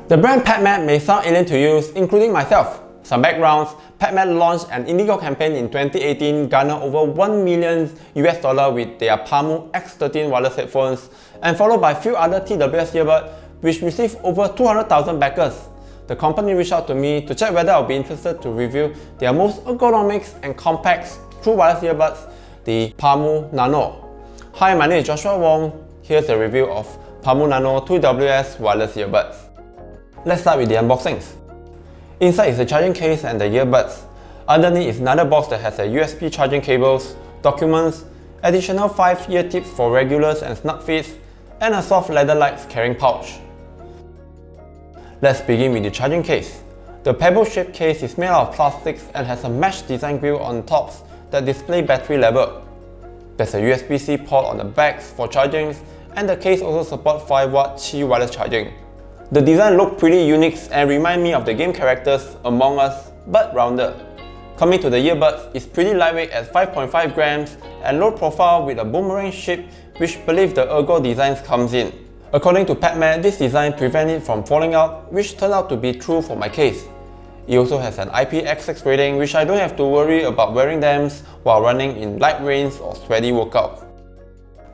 The brand PadMate may sound alien to you, including myself. Some backgrounds: PadMate launched an Indigo campaign in 2018, garnered over $1 million with their PaMu X13 wireless headphones, and followed by a few other TWS earbuds, which received over 200,000 backers. The company reached out to me to check whether I would be interested to review their most ergonomics and compact true wireless earbuds, the PaMu Nano. Hi, my name is Joshua Wong. Here's a review of PaMu Nano TWS wireless earbuds. Let's start with the unboxings. Inside is the charging case and the earbuds. Underneath is another box that has a USB charging cables, documents, additional 5 ear tips for regulars and snug fits, and a soft leather-like carrying pouch. Let's begin with the charging case. The pebble-shaped case is made out of plastics and has a mesh design grill on tops that display battery level. There's a USB-C port on the backs for charging, and the case also supports 5W Qi wireless charging. The design looked pretty unique and remind me of the game characters Among Us, but rounder. Coming to the earbuds, it's pretty lightweight at 5.5 grams and low profile with a boomerang shape, which I believe the ergo designs comes in. According to PadMate, this design prevents it from falling out, which turned out to be true for my case. It also has an IPX6 rating, which I don't have to worry about wearing them while running in light rains or sweaty workouts.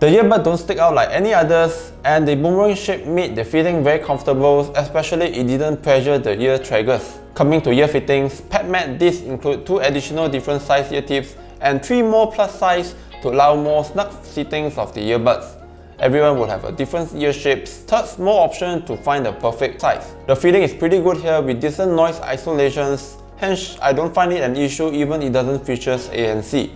The earbuds don't stick out like any others, and the boomerang shape made the fitting very comfortable, especially it didn't pressure the ear triggers. Coming to ear fittings, PadMate discs include 2 additional different size ear tips and 3 more plus size to allow more snug fittings of the earbuds. Everyone will have a different ear shapes, thus more options to find the perfect size. The fitting is pretty good here with decent noise isolations, hence I don't find it an issue even it doesn't feature ANC.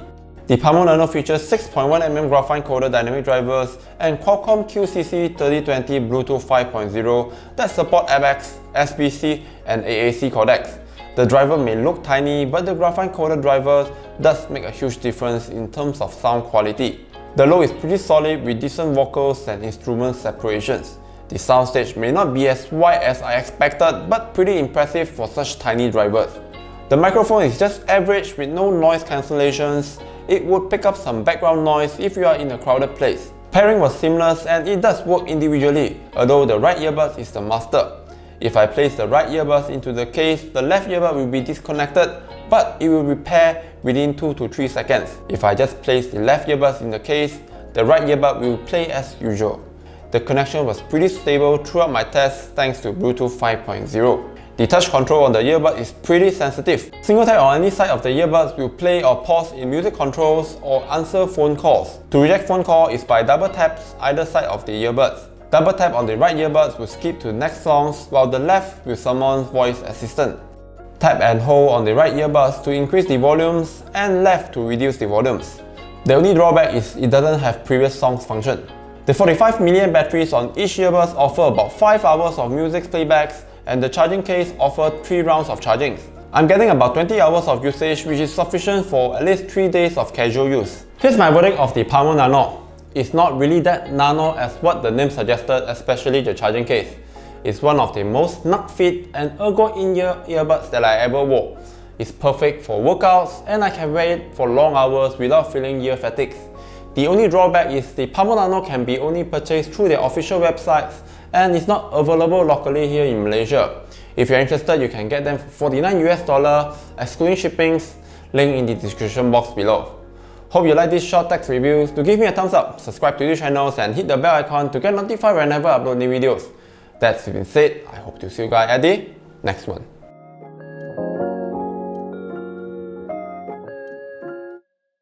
The PaMu Nano features 6.1mm graphite coated dynamic drivers and Qualcomm QCC3020 Bluetooth 5.0 that support aptX, SBC and AAC codecs. The driver may look tiny, but the graphite coated driver does make a huge difference in terms of sound quality. The low is pretty solid with decent vocals and instrument separations. The soundstage may not be as wide as I expected, but pretty impressive for such tiny drivers. The microphone is just average with no noise cancellations. It would pick up some background noise if you are in a crowded place. Pairing was seamless and it does work individually, although the right earbud is the master. If I place the right earbuds into the case, the left earbud will be disconnected, but it will repair within 2 to 3 seconds. If I just place the left earbuds in the case, the right earbud will play as usual. The connection was pretty stable throughout my tests thanks to Bluetooth 5.0. The touch control on the earbud is pretty sensitive. Single tap on any side of the earbuds will play or pause in music controls or answer phone calls. To reject phone call is by double taps either side of the earbuds. Double tap on the right earbuds will skip to next songs, while the left will summon voice assistant. Tap and hold on the right earbuds to increase the volumes and left to reduce the volumes. The only drawback is it doesn't have previous songs function. The 45 mAh batteries on each earbuds offer about 5 hours of music playbacks, and the charging case offers 3 rounds of charging. I'm getting about 20 hours of usage, which is sufficient for at least 3 days of casual use. Here's my verdict of the PaMu Nano. It's not really that nano as what the name suggested, especially the charging case. It's one of the most snug fit and ergo in-ear earbuds that I ever wore. It's perfect for workouts and I can wear it for long hours without feeling ear fatigue. The only drawback is the PaMu Nano can be only purchased through their official websites and it's not available locally here in Malaysia. If you're interested, you can get them for $49 excluding shippings, link in the description box below. Hope you like this short text reviews. To give me a thumbs up, subscribe to these channels and hit the bell icon to get notified whenever I upload new videos. That's been said, I hope to see you guys at the next one.